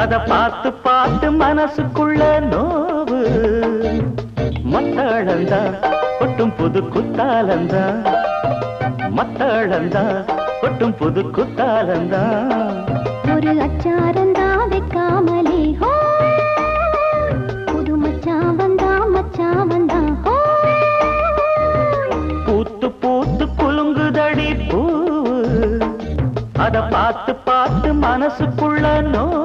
அத பார்த்து பார்த்து மனசுக்குள்ள நோவு. மத்தளந்தா கொட்டும் புது குத்தாலந்தா, மத்தளந்தா கொட்டும் புது குத்தாலந்தா. ஒரு அச்சாரந்தா வைக்காமலே ஹோ, புது மச்சான் வந்தா மச்சான் வந்தா ஹோ. பூத்து பூத்து குலுங்குதடி பூவு, அத பார்த்து பார்த்து மனசுக்குள்ள நோவு.